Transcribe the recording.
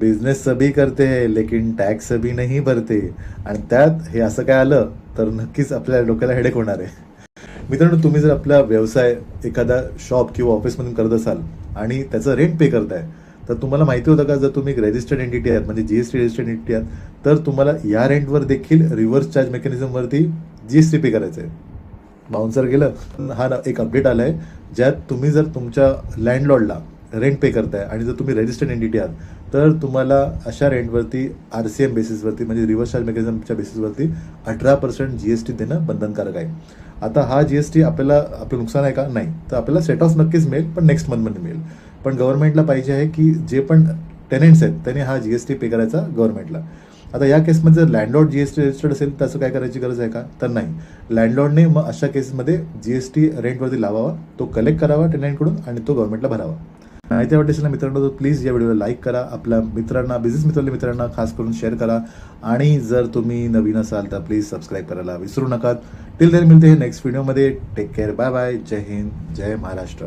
Business सभी करते हैं लेकिन टॅक्स सभी नाही भरते. आणि त्यात हे असं काय आलं तर नक्कीच आपल्या डोक्याला हेडेक होणार आहे. मित्रांनो, तुम्ही जर आपला व्यवसाय एखादा शॉप किंवा ऑफिसमधून करत असाल आणि त्याचं रेंट पे करताय, तर तुम्हाला माहिती होतं का, जर तुम्ही एक रजिस्टर्ड एंटिटी आहात म्हणजे जीएसटी रजिस्टर्ड एंटिटी आहात, तर तुम्हाला या रेंटवर देखील रिव्हर्स चार्ज मेकॅनिझमवरती जीएसटी पे करायचं आहे. बाउन्सर गेलं. हा ना एक अपडेट आला आहे, ज्यात तुम्ही जर तुमच्या लँडलॉर्डला रेंट पे करताय आणि जर तुम्ही रजिस्टर्ड एंटिटी आहात, तर तुम्हाला अशा रेंटवरती RCM बेसिसवरती म्हणजे रिव्हर्स चार्ज मेकॅनिझमच्या बेसिसवरती 18% जीएसटी देणं बंधनकारक आहे. आता हा जीएसटी आपल्याला आपलं नुकसान आहे का? नाही. तर आपल्याला सेट ऑफ नक्कीच मिळेल, पण नेक्स्ट मंथमध्ये मिळेल. पण गव्हर्नमेंटला पाहिजे आहे की जे पण टेनंट्स आहेत त्यांनी हा जीएसटी पे करायचा गव्हर्नमेंटला. आता या केसमध्ये जर लँडलॉर्ड जीएसटी रजिस्टर्ड असेल तर असं काय करायची गरज आहे का? तर नाही. लँडलॉर्डने मग अशा केसमध्ये जीएसटी रेंटवरती लावावा, तो कलेक्ट करावा टेनंटकडून आणि तो गव्हर्नमेंटला भरावा. माहिती आवडली असेल ना मित्रांनो, तर प्लीज या व्हिडिओला लाईक करा, आपल्या मित्रांना, बिझनेस मित्रांना खास करून शेअर करा आणि जर तुम्ही नवीन असाल तर प्लीज सबस्क्राईब करायला विसरू नका. टिल देन मिळते हे नेक्स्ट व्हिडिओमध्ये. टेक केअर, बाय बाय, जय हिंद, जय महाराष्ट्र.